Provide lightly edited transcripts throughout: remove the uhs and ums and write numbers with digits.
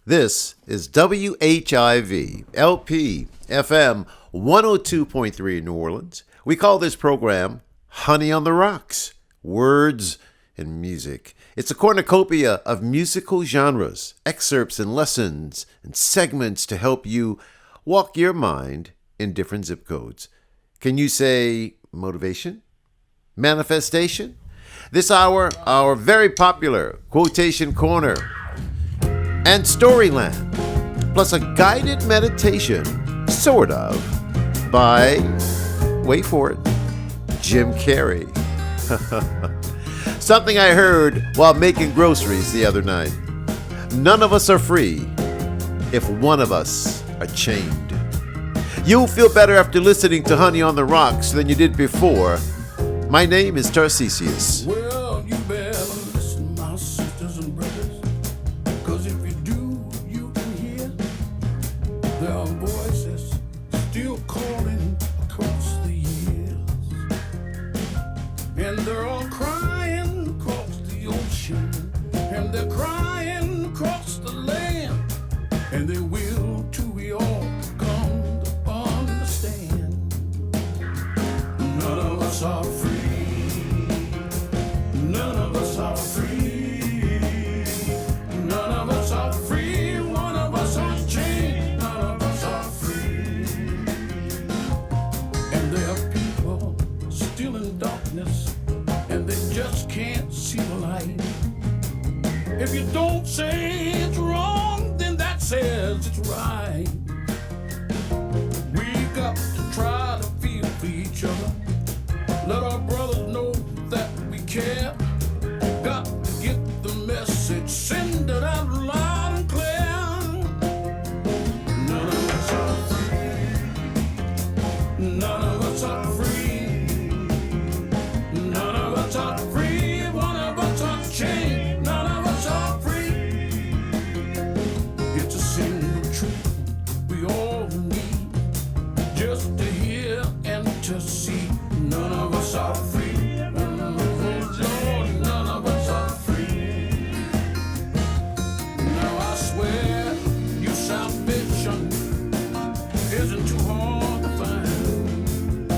This is WHIV LP FM 102.3 in New Orleans. We call this program Honey on the Rocks, Words and Music. It's a cornucopia of musical genres, excerpts and lessons and segments to help you walk your mind in different zip codes. Can you say motivation? Manifestation? This hour, our very popular Quotation Corner and Storyland, plus a guided meditation, sort of, by, wait for it, Jim Carrey. Something I heard while making groceries the other night. None of us are free if one of us are chained. You'll feel better after listening to Honey on the Rocks than you did before. My name is Tarcisius. Well, you better listen, my sisters and brothers, 'cause if you do, you can hear there are voices still calling across the years, and they're all crying across the ocean, and they're crying across the land, and they will till we all come to understand. None of us are free. None of us are free. None of us are free. One of us are chained. None of us are free. And there are people still in darkness, and they just can't see the light. If you don't say it's wrong, then that says it's right. We got to try to feel for each other. Let our brothers know that we care. Got to get the message, send it out loud and clear. None of us are free. None of us are free. None of us are free. One of us are chained. None of us are free. It's a single truth we all need, just to hear and to see. None of us are free. Lord, none of us are free. Now I swear your salvation isn't too hard to find.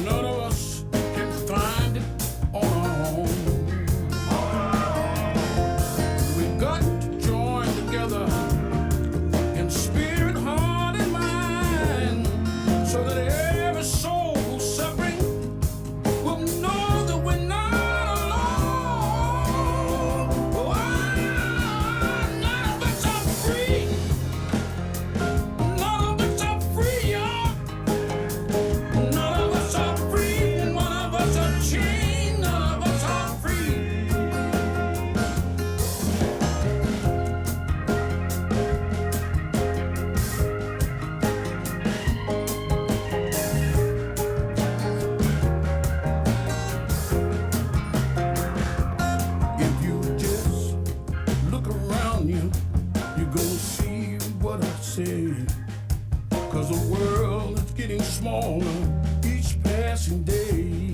None of us can find it on our own. We've got to join together in spirit, heart, and mind, so that every soul who's suffering will know that we're not alone. Oh, none of us are free. None of us are free, y'all. None of us are free. One of us are chained. None of us are free. If you just look around you, you're gonna see what I say. 'Cause the world is getting smaller each passing day.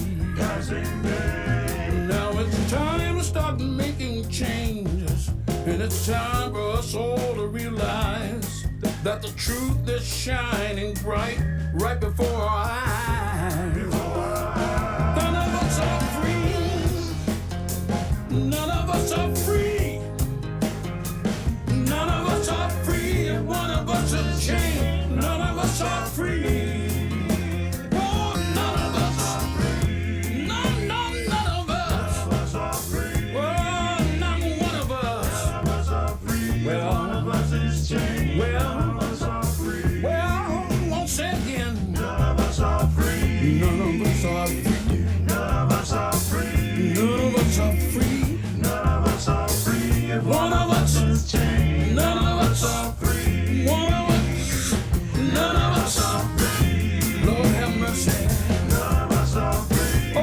Now it's time to start making changes, and it's time for us all to realize that the truth is shining bright right before our eyes. None of us are free. None of us are free. None of us are free. One of us are chained. None of us are free. Oh, none of us are free. None of us. Well, not one of us. Well, won't say again. None of us are free. None of us are free. None of us are free. None of us are free. None of us are free. One of us is chained. None of us are free. One of us. None of us are free. Lord have mercy. None of us are free. Oh,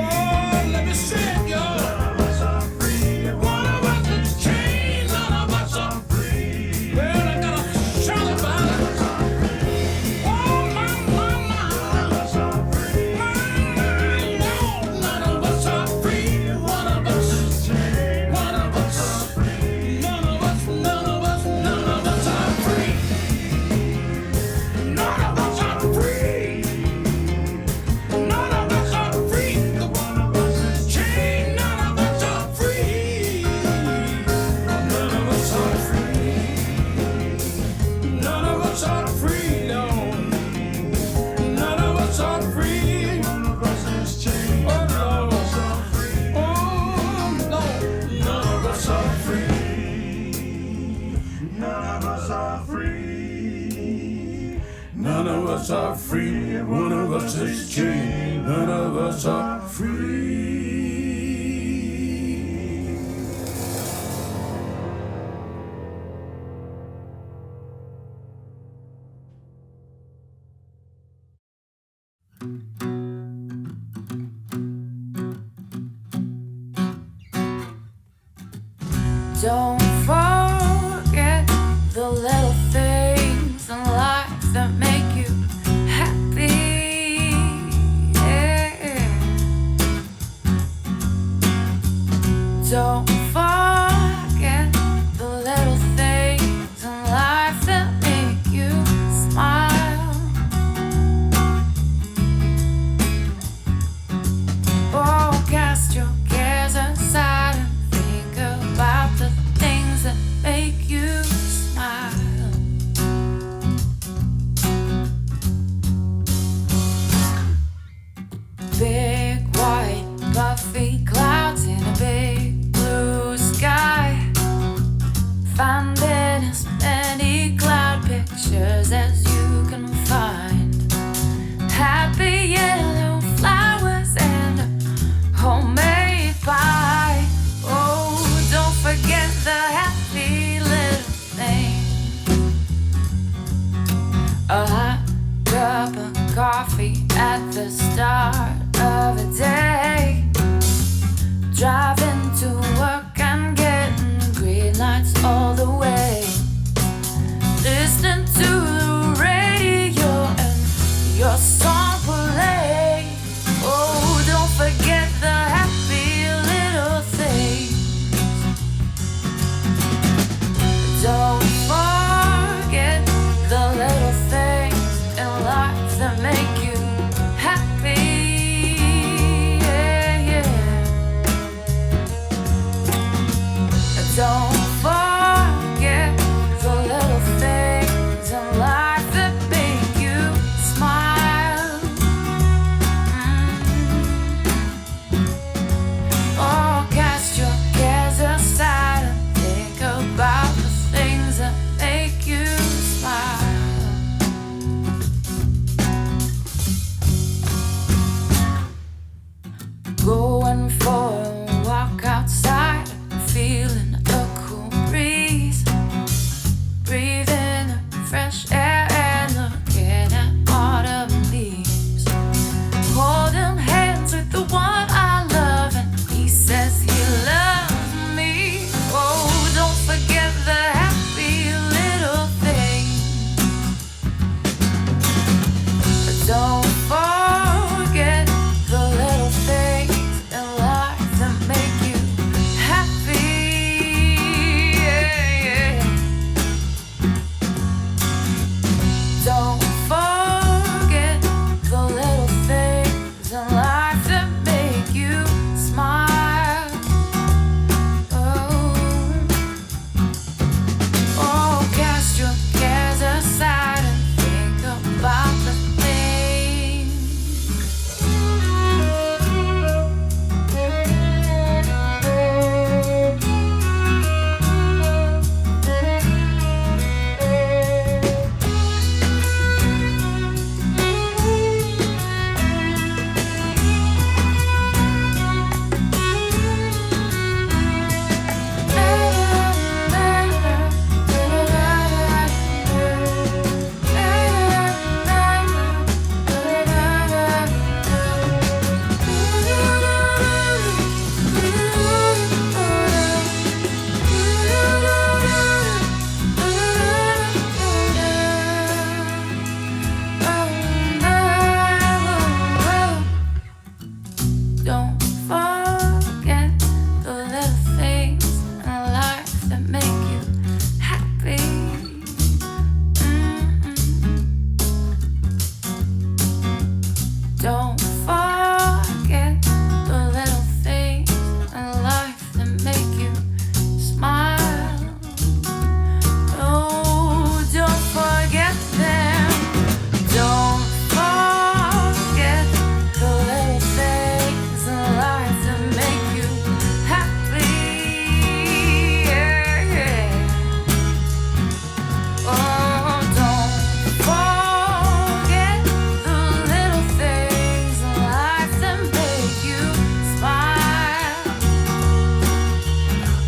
let me say it, y'all. None of us are free. One of us is chained. None of us are free. None of us are free. None of us are free. One of us is chained. None of us are free. Don't forget the little things in life that make you happy. Yeah. Don't forget the little things in life that make you smile. Oh, cast your cares aside and think about the things that make you smile.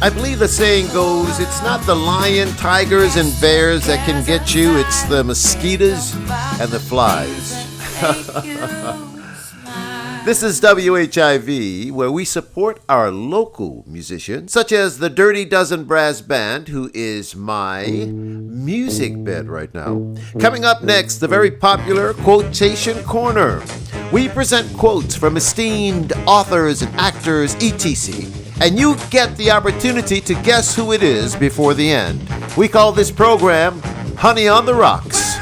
I believe the saying goes, it's not the lion, tigers, and bears that can get you, it's the mosquitoes and the flies. This is WHIV, where we support our local musicians, such as the Dirty Dozen Brass Band, who is my music bed right now. Coming up next, the very popular Quotation Corner. We present quotes from esteemed authors and actors, etc., and you get the opportunity to guess who it is before the end. We call this program Honey on the Rocks.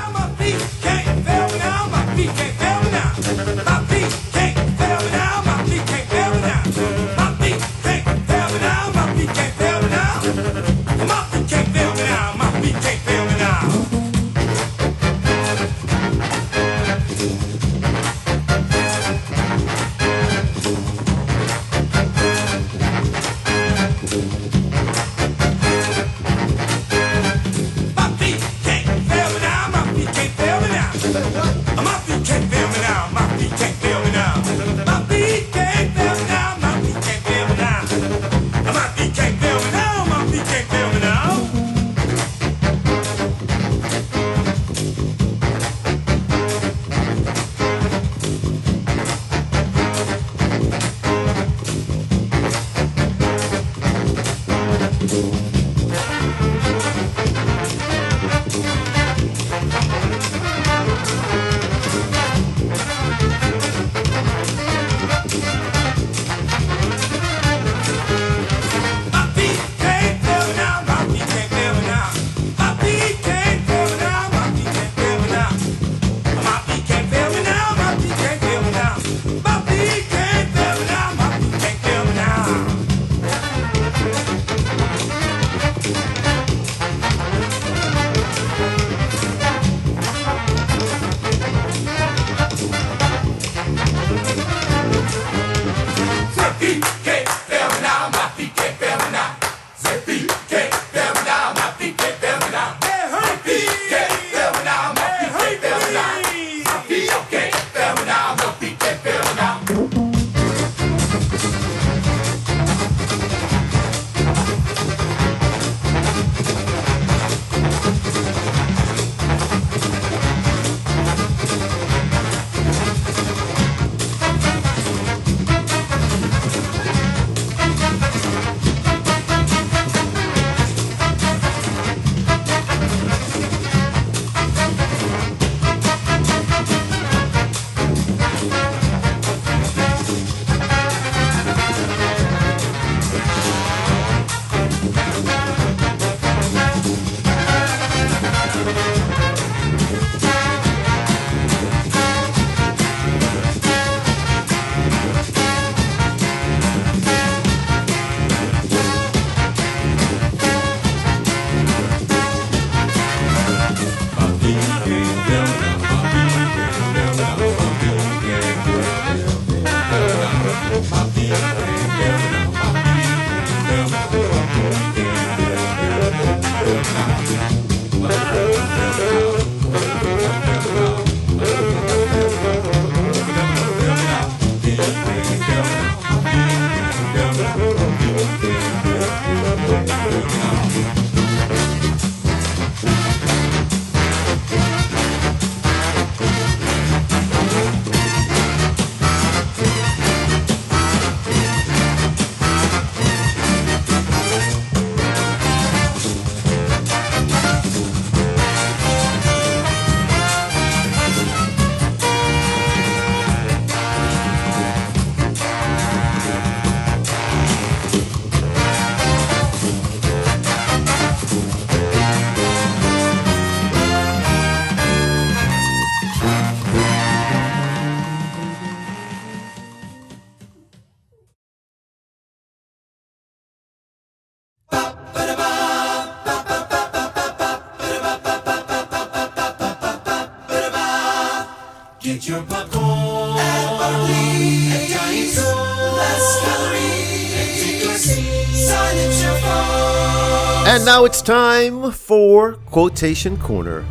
Get your popcorn and giant less calories, and take your seat. Silence your phone. And now it's time for Quotation Corner.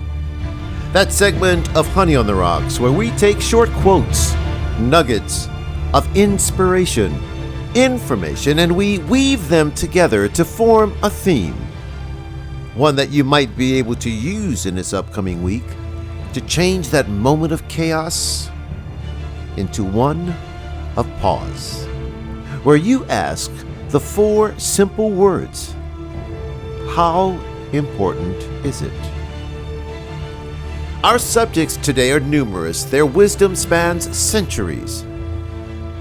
That segment of Honey on the Rocks where we take short quotes, nuggets of inspiration, information, and we weave them together to form a theme. One that you might be able to use in this upcoming week to change that moment of chaos into one of pause, where you ask the 4 simple words: how important is it? Our subjects today are numerous. Their wisdom spans centuries.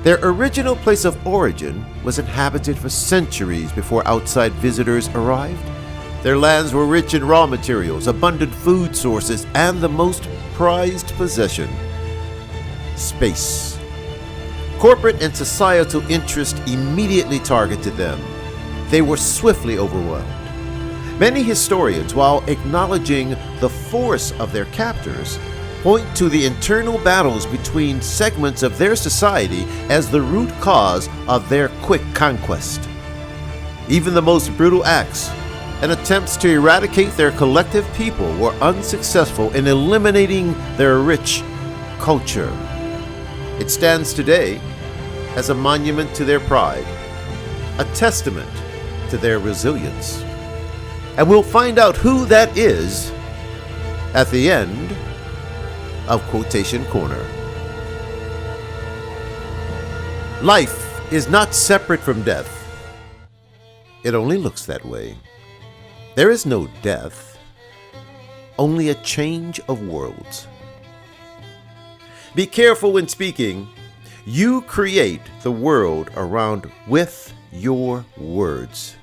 Their original place of origin was inhabited for centuries before outside visitors arrived. Their lands were rich in raw materials, abundant food sources, and the most prized possession: space. Corporate and societal interest immediately targeted them. They were swiftly overwhelmed. Many historians, while acknowledging the force of their captors, point to the internal battles between segments of their society as the root cause of their quick conquest. Even the most brutal acts and attempts to eradicate their collective people were unsuccessful in eliminating their rich culture. It stands today as a monument to their pride, a testament to their resilience. And we'll find out who that is at the end of Quotation Corner. Life is not separate from death. It only looks that way. There is no death, only a change of worlds. Be careful when speaking. You create the world around with your words.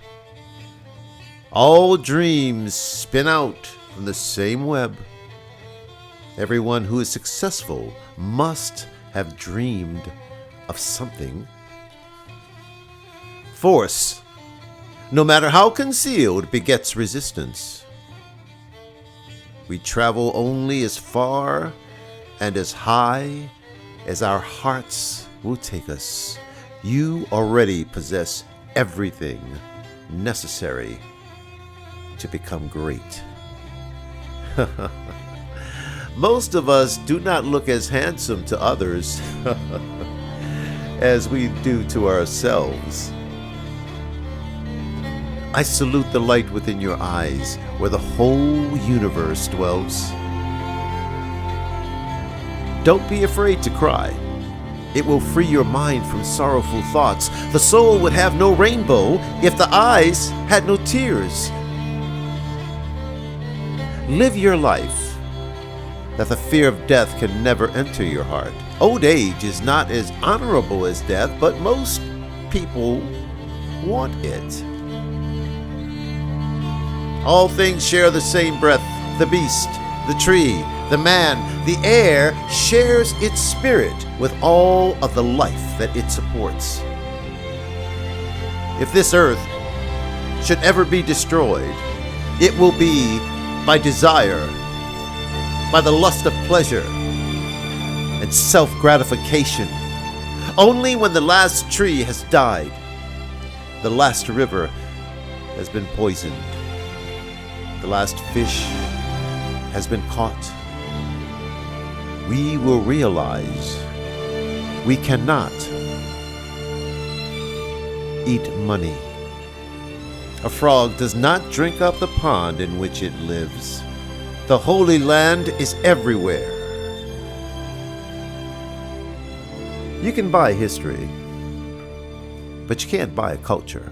All dreams spin out from the same web. Everyone who is successful must have dreamed of something. Force, no matter how concealed, begets resistance. We travel only as far and as high as our hearts will take us. You already possess everything necessary to become great. Most of us do not look as handsome to others as we do to ourselves. I salute the light within your eyes, where the whole universe dwells. Don't be afraid to cry. It will free your mind from sorrowful thoughts. The soul would have no rainbow if the eyes had no tears. Live your life that the fear of death can never enter your heart. Old age is not as honorable as death, but most people want it. All things share the same breath. The beast, the tree, the man, the air shares its spirit with all of the life that it supports. If this earth should ever be destroyed, it will be by desire, by the lust of pleasure, and self-gratification. Only when the last tree has died, the last river has been poisoned, the last fish has been caught, we will realize we cannot eat money. A frog does not drink up the pond in which it lives. The Holy Land is everywhere. You can buy history, but you can't buy a culture.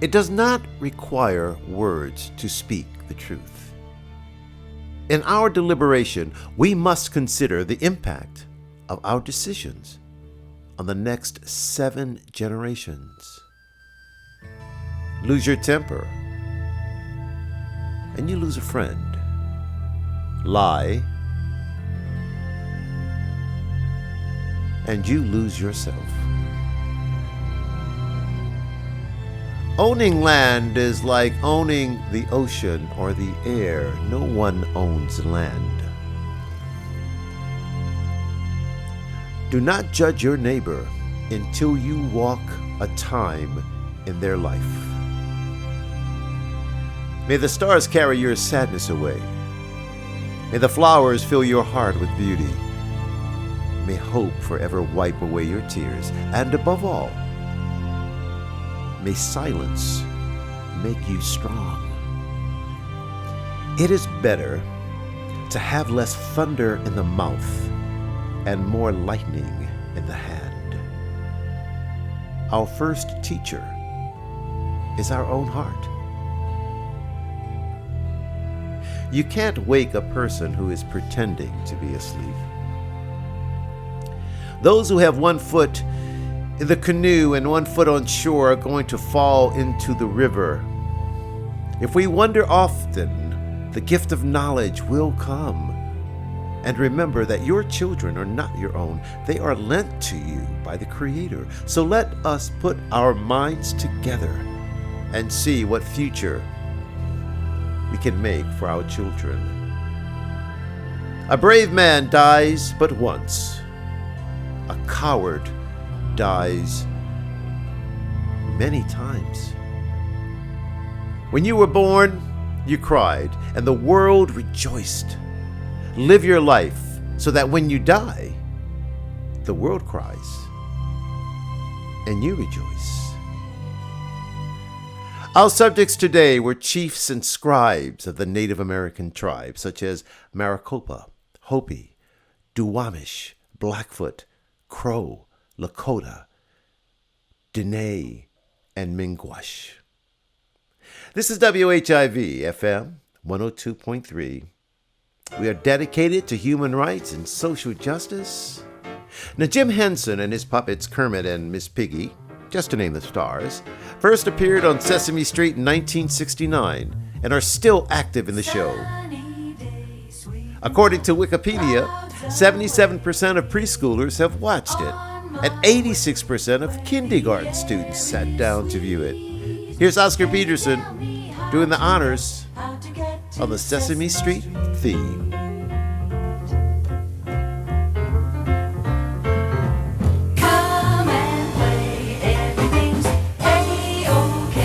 It does not require words to speak the truth. In our deliberation, we must consider the impact of our decisions on the next 7 generations. Lose your temper, and you lose a friend. Lie, and you lose yourself. Owning land is like owning the ocean or the air. No one owns land. Do not judge your neighbor until you walk a time in their life. May the stars carry your sadness away. May the flowers fill your heart with beauty. may hope forever wipe away your tears. And above all, may silence make you strong. It is better to have less thunder in the mouth and more lightning in the hand. Our first teacher is our own heart. You can't wake a person who is pretending to be asleep. Those who have one foot in the canoe and one foot on shore are going to fall into the river. If we wonder often, the gift of knowledge will come. And remember that your children are not your own. They are lent to you by the Creator. So let us put our minds together and see what future we can make for our children. A brave man dies but once. A coward dies many times. When you were born, you cried, and the world rejoiced. Live your life so that when you die, the world cries, and you rejoice. Our subjects today were chiefs and scribes of the Native American tribes, such as Maricopa, Hopi, Duwamish, Blackfoot, Crow, Lakota, Dene, and Miigwech. This is WHIV FM 102.3. We are dedicated to human rights and social justice. Now, Jim Henson and his puppets Kermit and Miss Piggy, just to name the stars, first appeared on Sesame Street in 1969 and are still active in the show. According to Wikipedia, 77% of preschoolers have watched it, and 86% of kindergarten students sat down to view it. Here's Oscar Peterson doing the honors on the Sesame Street theme. Come and play, everything's A-OK.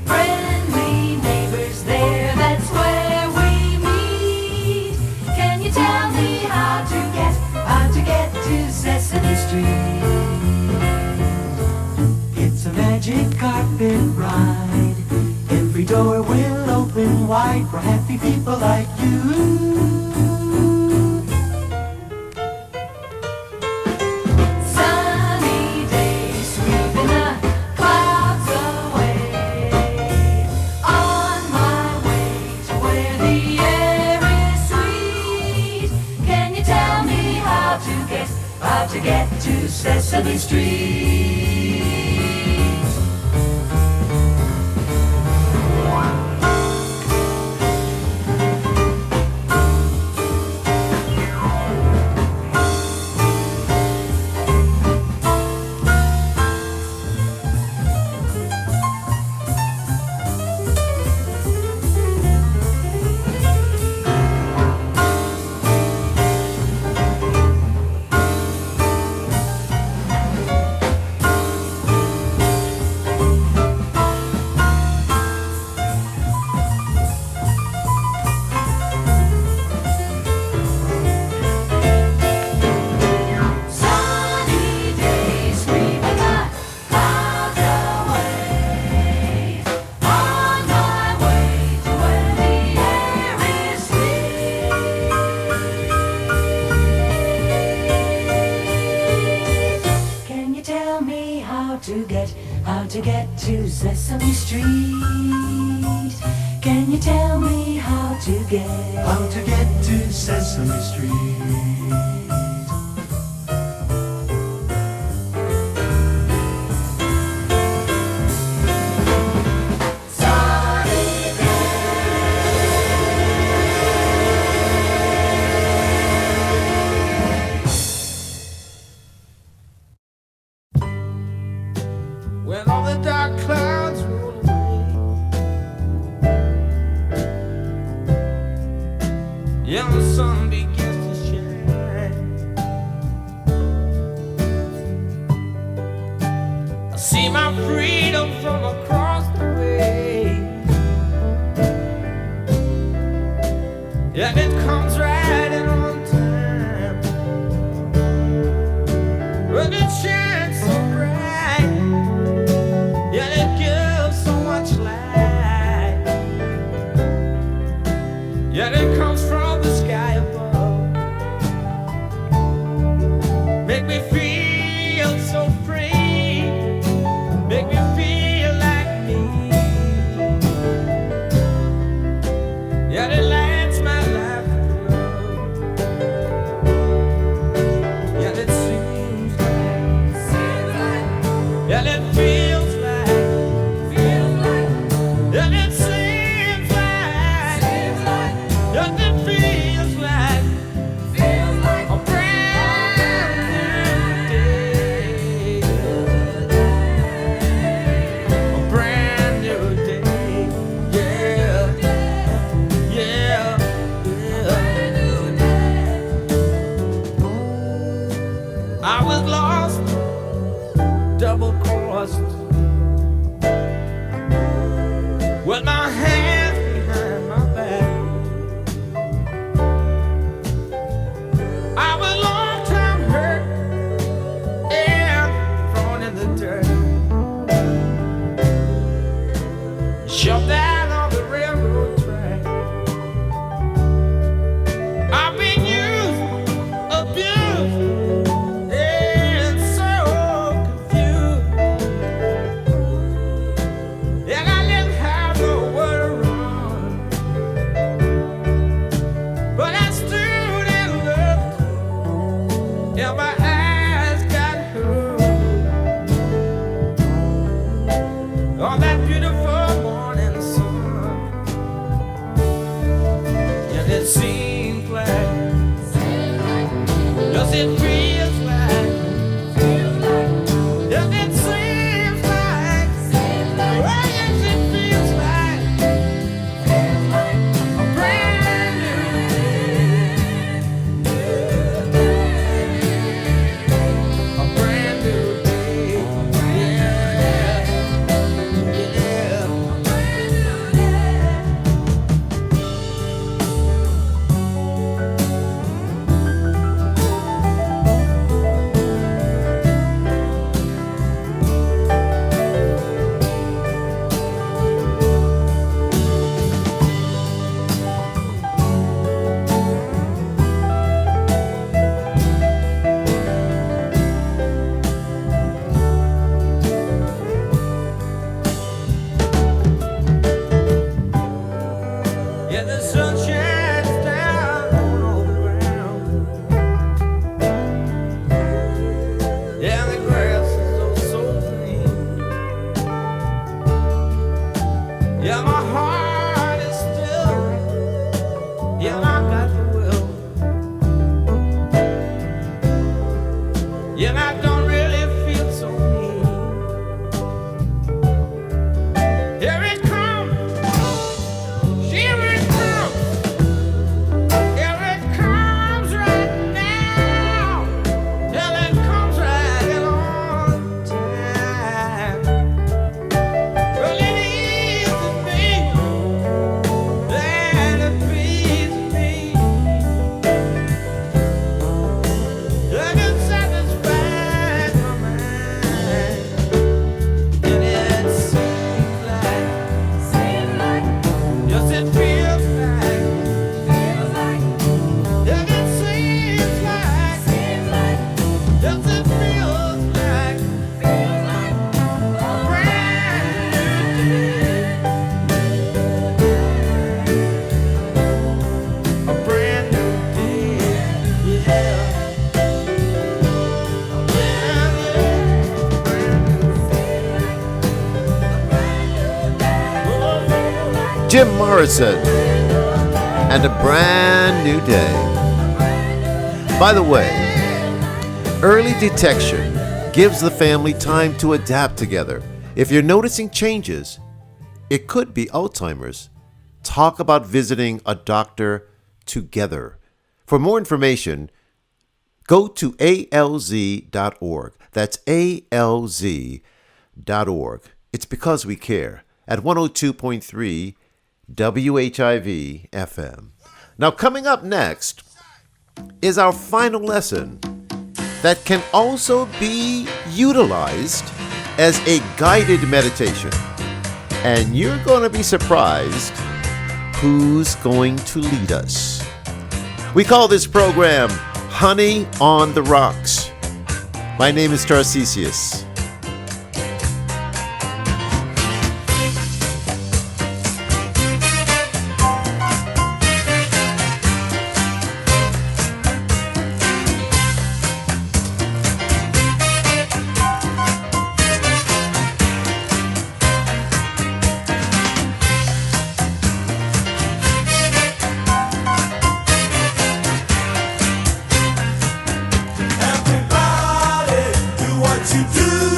Friendly neighbors there, that's where we meet. Can you tell me how to get to Sesame Street? It's a magic carpet ride. Every door will open wide for happy people like you. Sunny days sweeping the clouds away. On my way to where the air is sweet. Can you tell me how to get to Sesame Street? How to get to Sesame Street? Can you tell me how to get to Sesame Street? When all the dark clouds roll away, and the sun begins to shine, I see my freedom from across the way, and it comes right in on time. with my hands behind my back. I was long time hurt and thrown in the dirt. Shoved out on the railroad track. I've been used, abused, and so confused. And I didn't have nowhere to run. But I stood and looked, and my eyes got hurt. On that beautiful morning sun, and it seems like, does it feels like, does it seems like, well, yes, it feels like a brand new day, a brand new day, yeah, yeah, a brand new day. Yeah, the sun shines down on all the ground. Yeah, the grass is oh so green. Yeah, my heart is still. Yeah, I got the will. Yeah, and I don't really feel so mean. Here it comes. Here it comes. Here it comes right now. Till it comes right on time. Well, it eases me, then it feeds me. And it satisfies my mind. And it seems like, yes, it feels like, and it seems like, yes, it feels like a brand new day, a brand new day, yeah, Jim Morrison and a brand new day. By the way, early detection gives the family time to adapt together. If you're noticing changes, it could be Alzheimer's. Talk about visiting a doctor together. For more information, go to alz.org. That's alz.org. It's because we care. At 102.3 WHIV FM. Now, coming up next is our final lesson that can also be utilized as a guided meditation. And you're going to be surprised who's going to lead us. We call this program Honey on the Rocks. My name is Tarcisius. Everybody, do what you do.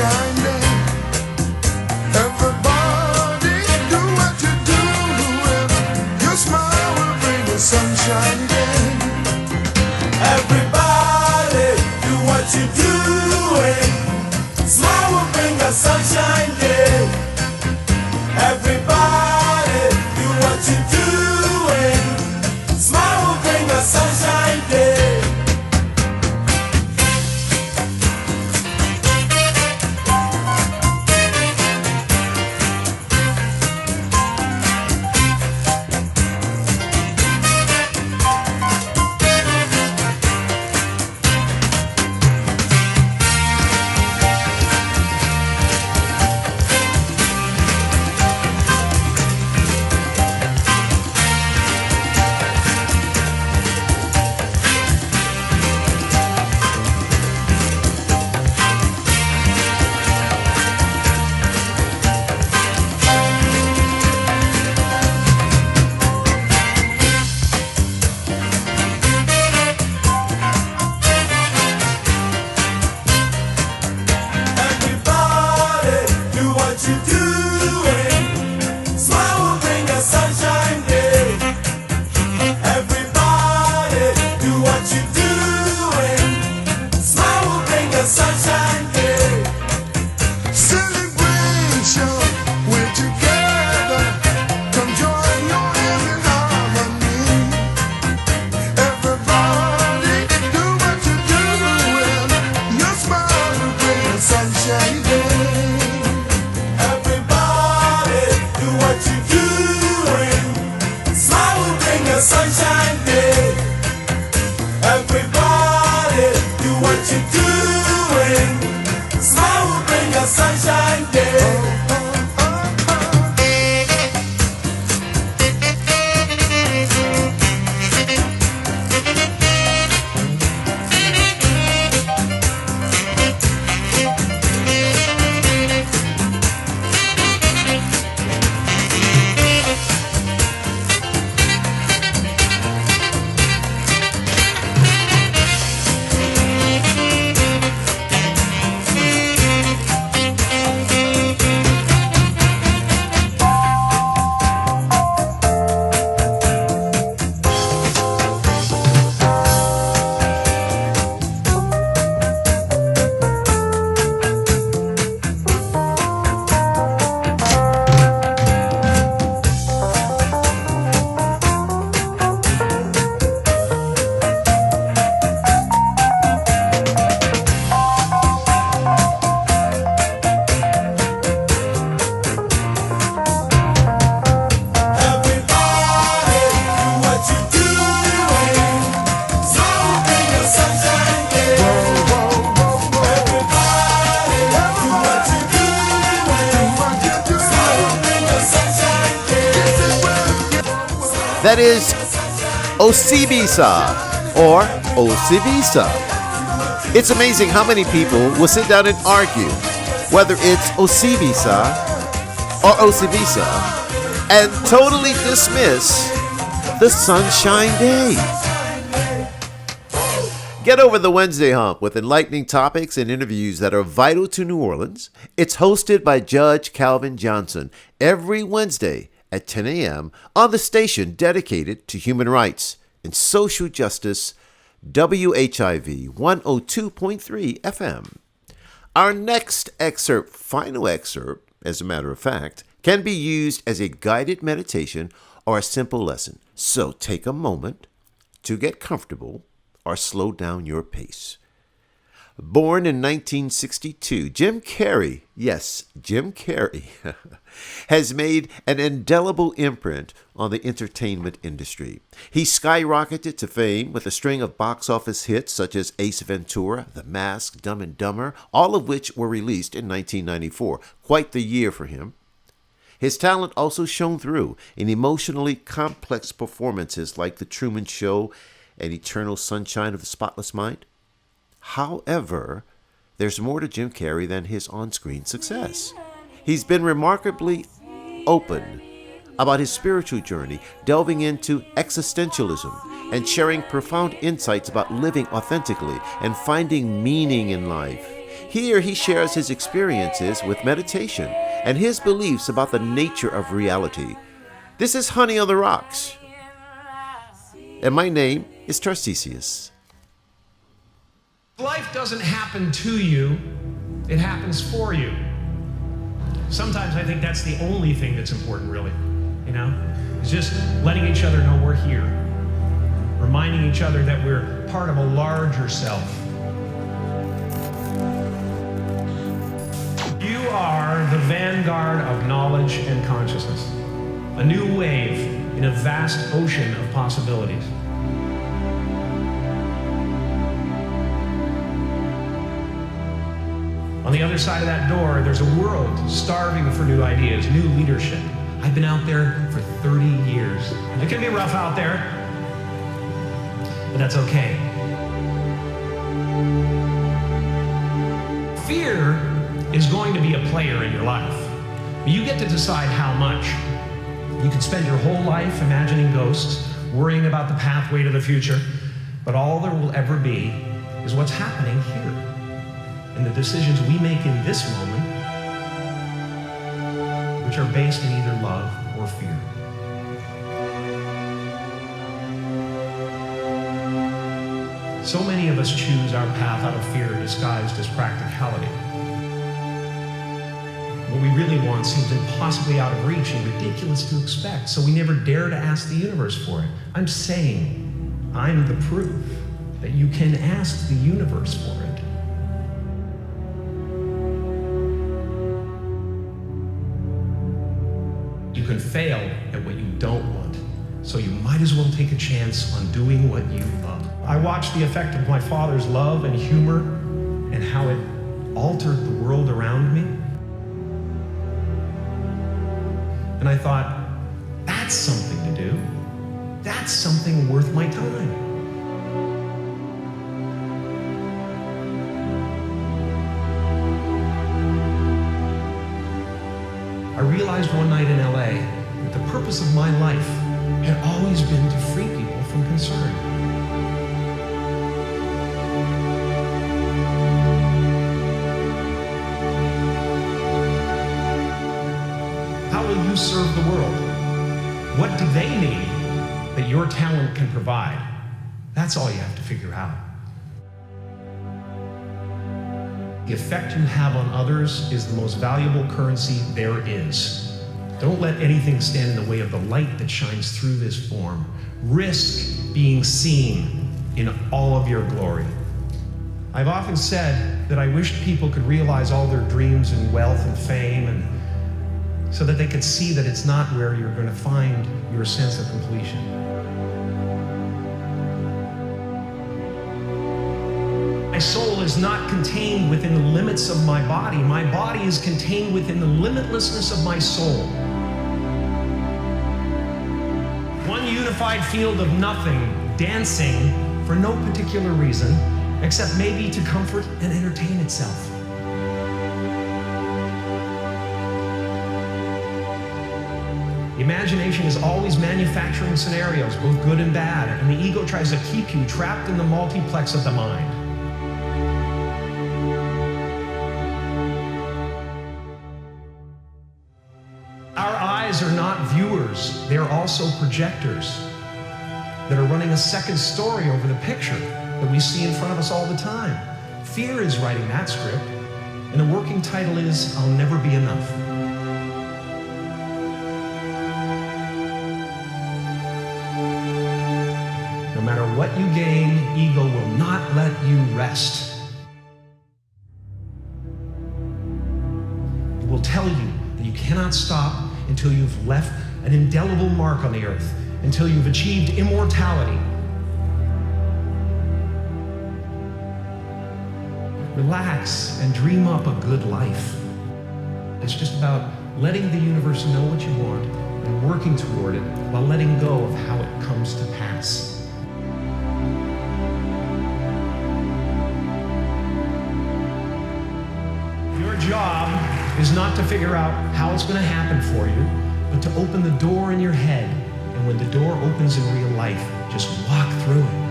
sunshine day. Everybody do what you do, and your smile will bring a sunshine day. Everybody, do what you're doing. Smile will bring a sunshine day. Everybody, do what you're doing. Smile will bring a sunshine day. That is Osibisa or Osibisa. It's amazing how many people will sit down and argue whether it's Osibisa or Osibisa and totally dismiss the Sunshine Day. Get over the Wednesday hump with enlightening topics and interviews that are vital to New Orleans. It's hosted by Judge Calvin Johnson every Wednesday at 10 a.m. on the station dedicated to human rights and social justice, WHIV 102.3 FM. Our next excerpt, final excerpt, as a matter of fact, can be used as a guided meditation or a simple lesson. So take a moment to get comfortable or slow down your pace. Born in 1962, Jim Carrey, yes, Jim Carrey, has made an indelible imprint on the entertainment industry. He skyrocketed to fame with a string of box office hits such as Ace Ventura, The Mask, Dumb and Dumber, all of which were released in 1994. Quite the year for him. His talent also shone through in emotionally complex performances like The Truman Show and Eternal Sunshine of the Spotless Mind. However, there's more to Jim Carrey than his on-screen success. He's been remarkably open about his spiritual journey, delving into existentialism and sharing profound insights about living authentically and finding meaning in life. Here he shares his experiences with meditation and his beliefs about the nature of reality. This is Honey on the Rocks. And my name is Tarcisius. Life doesn't happen to you, it happens for you. Sometimes I think that's the only thing that's important, really. You know? It's just letting each other know we're here. Reminding each other that we're part of a larger self. You are the vanguard of knowledge and consciousness. A new wave in a vast ocean of possibilities. On the other side of that door, there's a world starving for new ideas, new leadership. I've been out there for 30 years. It can be rough out there, but that's okay. Fear is going to be a player in your life. You get to decide how much. You can spend your whole life imagining ghosts, worrying about the pathway to the future, but all there will ever be is what's happening here. And the decisions we make in this moment, which are based in either love or fear. So many of us choose our path out of fear disguised as practicality. What we really want seems impossibly out of reach and ridiculous to expect, so we never dare to ask the universe for it. I'm saying I'm the proof that you can ask the universe for it. You can fail at what you don't want, so you might as well take a chance on doing what you love. I watched the effect of my father's love and humor and how it altered the world around me. And I thought, that's something to do. That's something worth my time. I realized one night in LA that the purpose of my life had always been to free people from concern. How will you serve the world? What do they need that your talent can provide? That's all you have to figure out. The effect you have on others is the most valuable currency there is. Don't let anything stand in the way of the light that shines through this form. Risk being seen in all of your glory. I've often said that I wished people could realize all their dreams and wealth and fame, and so that they could see that it's not where you're going to find your sense of completion. My soul is not contained within the limits of my body. My body is contained within the limitlessness of my soul. One unified field of nothing, dancing for no particular reason, except maybe to comfort and entertain itself. The imagination is always manufacturing scenarios, both good and bad, and the ego tries to keep you trapped in the multiplex of the mind. Our eyes are not viewers, they're also projectors that are running a second story over the picture that we see in front of us all the time. Fear is writing that script, and the working title is, I'll Never Be Enough. No matter what you gain, ego will not let you rest. It will tell you that you cannot stop until you've left an indelible mark on the earth, until you've achieved immortality. Relax and dream up a good life. It's just about letting the universe know what you want and working toward it while letting go of how it comes to pass. Your job is not to figure out how it's going to happen for you, but to open the door in your head. And when the door opens in real life, just walk through it.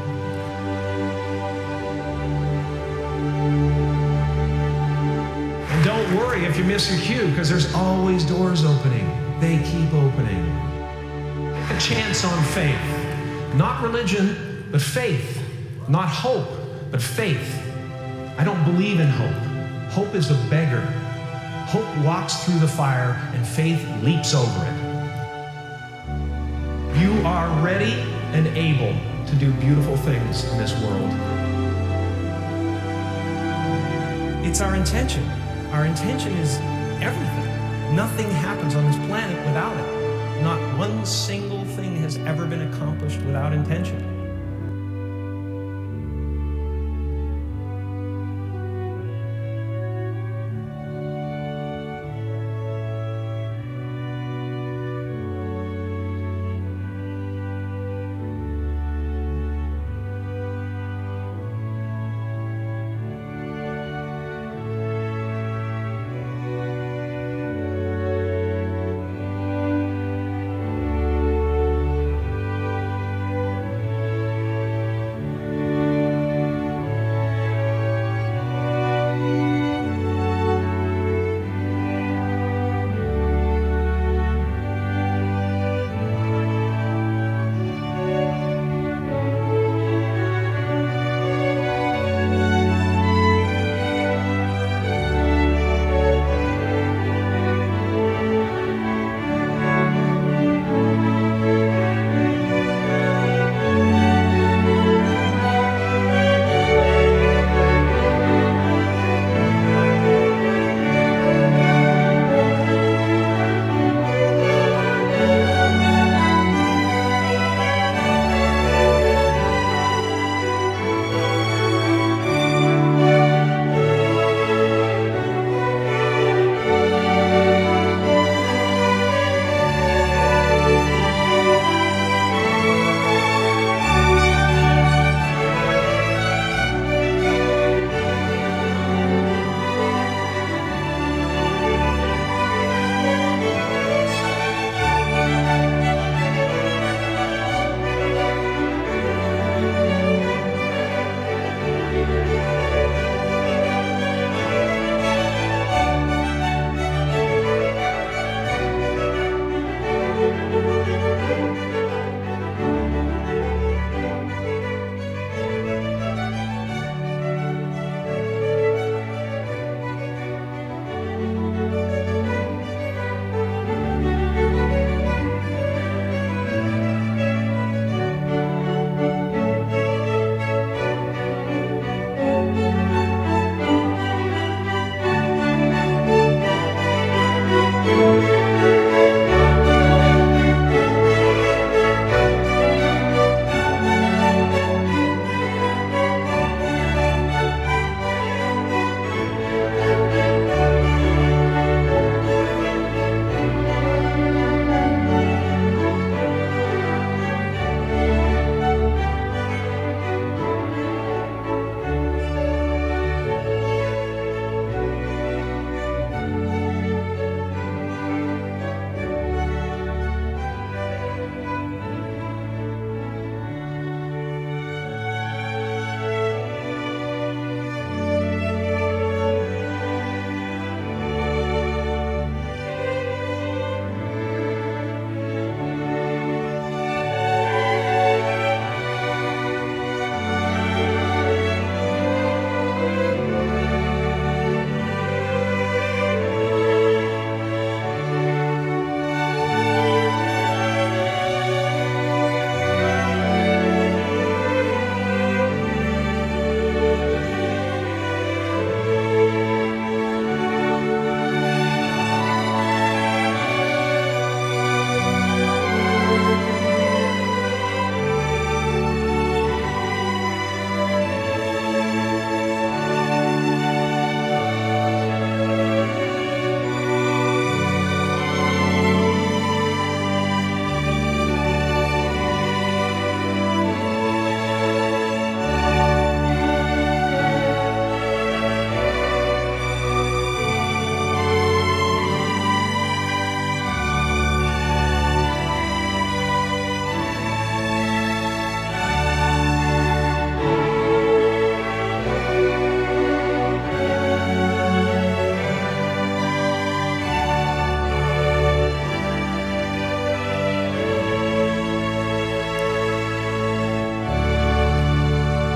if you miss your cue, because there's always doors opening. They keep opening. Take a chance on faith. Not religion, but faith. Not hope, but faith. I don't believe in hope. Hope is a beggar. Hope walks through the fire and faith leaps over it. You are ready and able to do beautiful things in this world. It's our intention. Our intention is everything. Nothing happens on this planet without it. Not one single thing has ever been accomplished without intention.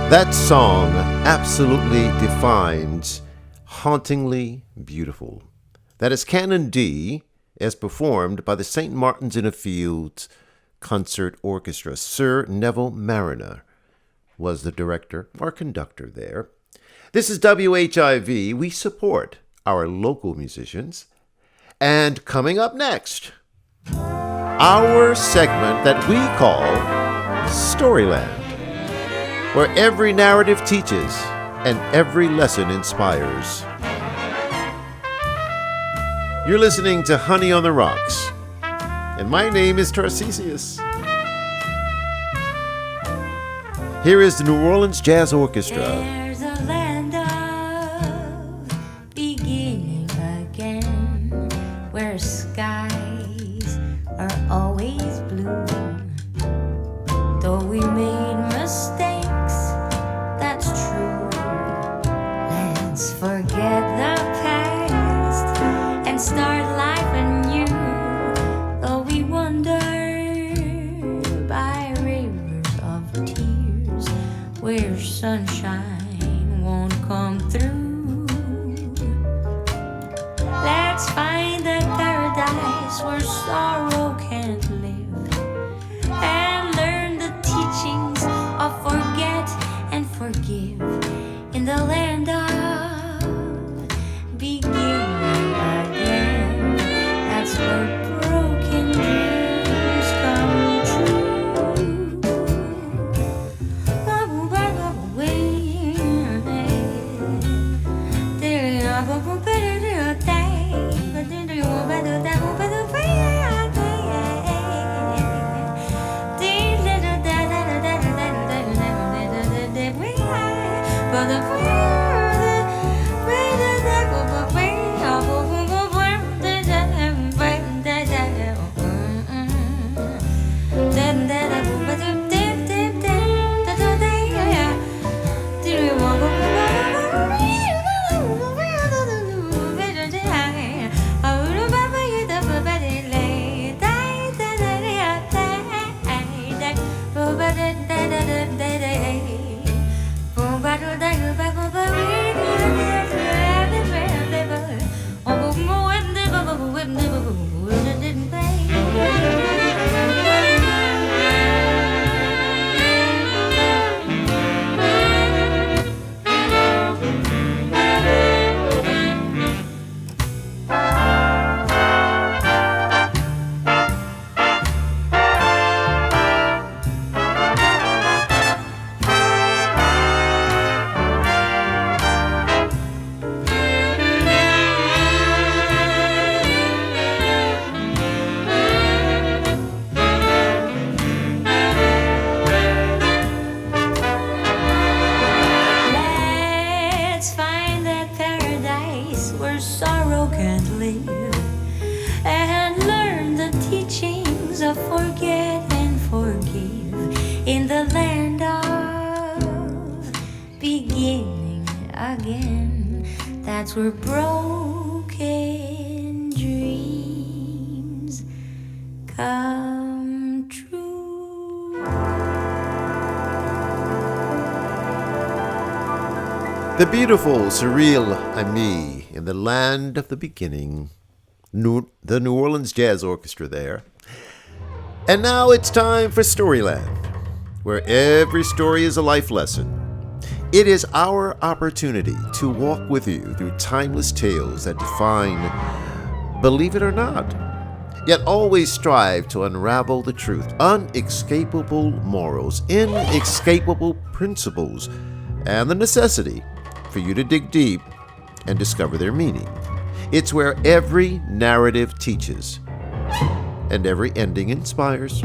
That song absolutely defines Hauntingly Beautiful. That is Canon D, as performed by the St. Martin's in the Fields Concert Orchestra. Sir Neville Mariner was the director or conductor there. This is WHIV. We support our local musicians. And coming up next, our segment that we call Storyland, where every narrative teaches and every lesson inspires. You're listening to Honey on the Rocks, and my name is Tarcisius. Here is the New Orleans Jazz Orchestra. There's a land of beginning again, where skies are always blue. Though we made mistakes, that's true. Let's forget the past and start life anew. Though we wander by rivers of tears, where sunshine won't come through. Let's find a paradise where sorrow can't live, and learn the teachings of forget and forgive in the land of beginning again. That's where broken dreams come true. In the land of beginning again, that's where broken dreams come true. The beautiful, surreal Ami in the land of the beginning, the New Orleans Jazz Orchestra there. And now it's time for Storyland, where every story is a life lesson. It is our opportunity to walk with you through timeless tales that define, believe it or not, yet always strive to unravel the truth, unescapable morals, inescapable principles, and the necessity for you to dig deep and discover their meaning. It's where every narrative teaches and every ending inspires.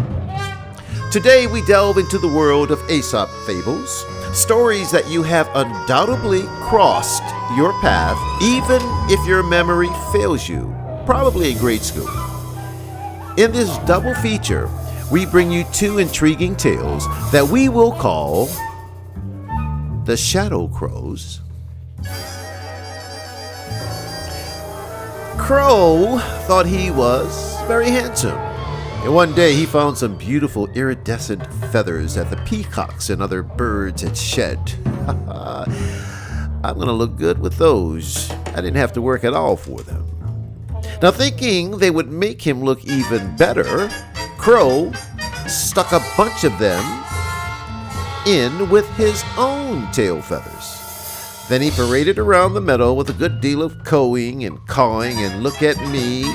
Today we delve into the world of Aesop fables, stories that you have undoubtedly crossed your path, even if your memory fails you, probably in grade school. In this double feature, we bring you two intriguing tales that we will call The Shadow Crows. Crow thought he was very handsome And one day he found some beautiful iridescent feathers that the peacocks and other birds had shed. I'm going to look good with those. I didn't have to work at all for them. Now, thinking they would make him look even better, Crow stuck a bunch of them in with his own tail feathers. Then he paraded around the meadow with a good deal of cawing and cawing and look at me,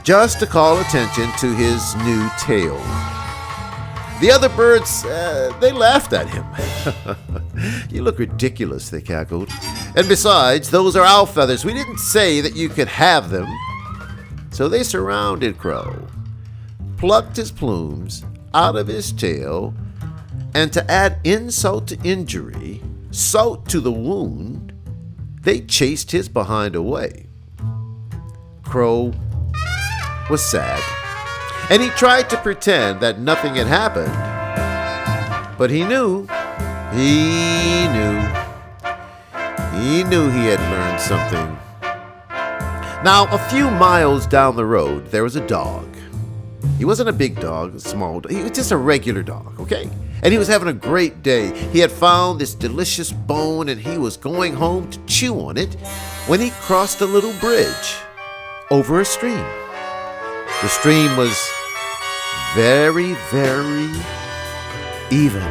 just to call attention to his new tail. The other birds, they laughed at him. "You look ridiculous," they cackled. "And besides, those are our feathers. We didn't say that you could have them." So they surrounded Crow, plucked his plumes out of his tail, and to add insult to injury, salt to the wound, they chased his behind away. Crow was sad, and he tried to pretend that nothing had happened. But he knew he had learned something. Now, a few miles down the road, there was a dog. He wasn't a big dog, a small dog. He was just a regular dog, okay? And he was having a great day. He had found this delicious bone, and he was going home to chew on it when he crossed a little bridge over a stream. The stream was very, very even.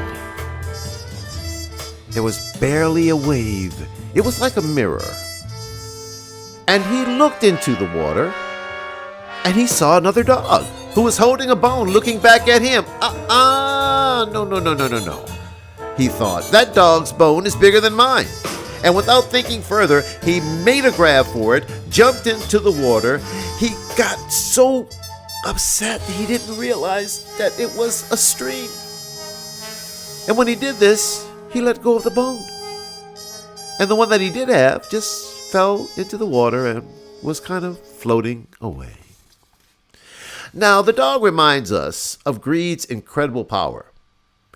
There was barely a wave. It was like a mirror. And he looked into the water, and he saw another dog who was holding a bone looking back at him. No. He thought, that dog's bone is bigger than mine. And without thinking further, he made a grab for it, jumped into the water. He got so upset he didn't realize that it was a stream. And when he did this, he let go of the bone. And the one that he did have just fell into the water and was kind of floating away. Now, the dog reminds us of greed's incredible power,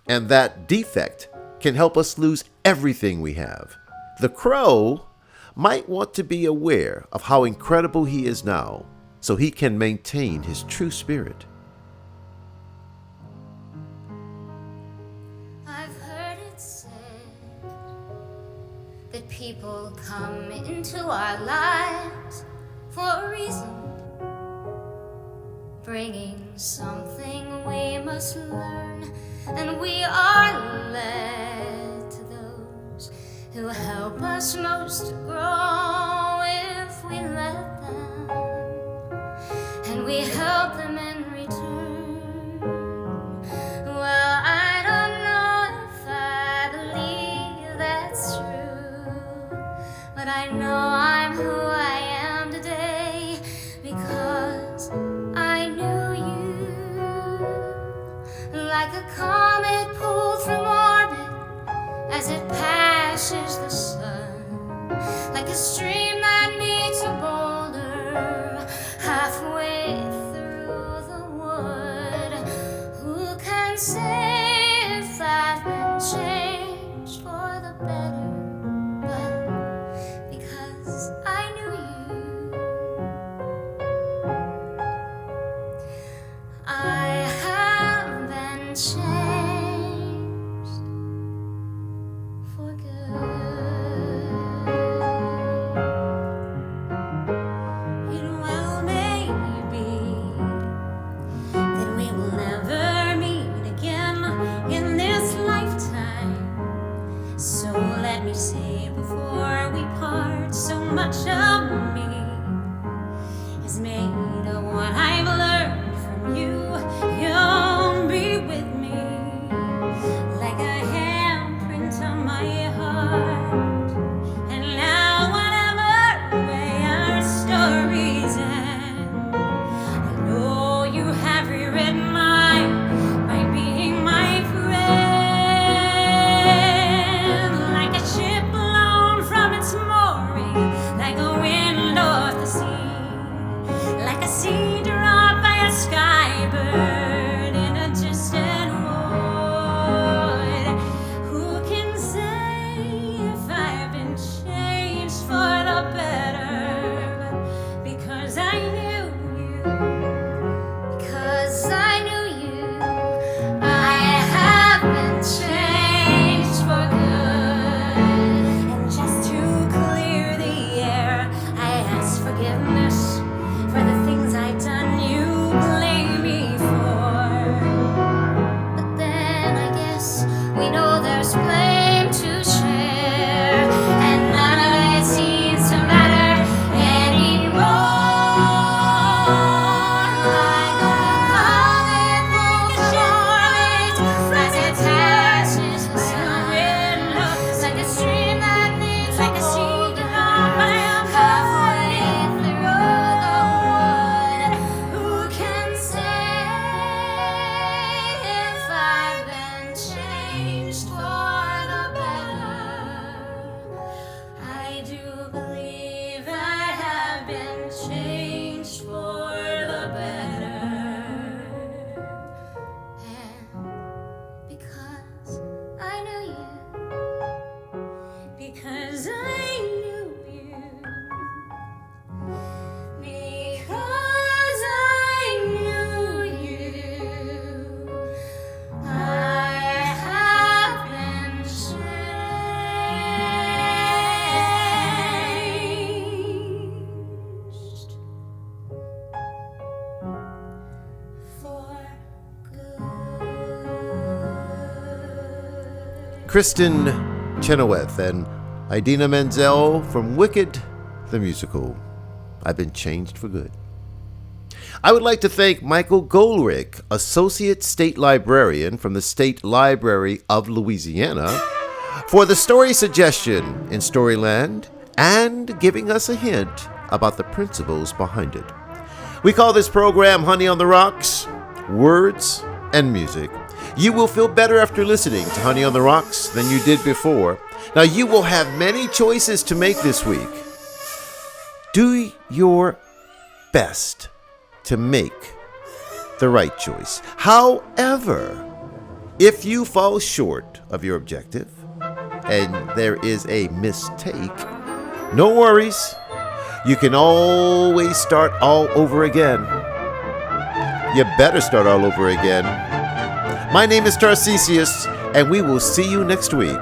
and that defect can help us lose everything we have. The crow might want to be aware of how incredible he is now, so he can maintain his true spirit. I've heard it said that people come into our lives for a reason, bringing something we must learn, and we are led to those who help us most to grow if we let them, and we help them in return. Well, I don't know if I believe that's true, but I know I'm who I am today because I knew you. Like a comet pulled from orbit as it passes the sun, like a stream that meets a boulder halfway through the wood. Who can say if I've been changed for the better? But because I knew you, I have been changed for good. It well may be that we will never meet again in this lifetime. So let me say before we part, so much of me is made of what I've learned from you. You'll be with me like a handprint on my heart. And now whatever way our stories end, I know you have rewritten mine by being my friend. Like a ship blown from its mooring, like a wind off the sea, like a sea drop by a skybird. Kristen Chenoweth and Idina Menzel from Wicked, the musical. I've been changed for good. I would like to thank Michael Goldrick, Associate State Librarian from the State Library of Louisiana, for the story suggestion in Storyland and giving us a hint about the principles behind it. We call this program Honey on the Rocks, Words and Music. You will feel better after listening to Honey on the Rocks than you did before. Now, you will have many choices to make this week. Do your best to make the right choice. However, if you fall short of your objective and there is a mistake, no worries. You can always start all over again. You better start all over again. My name is Tarcisius, and we will see you next week.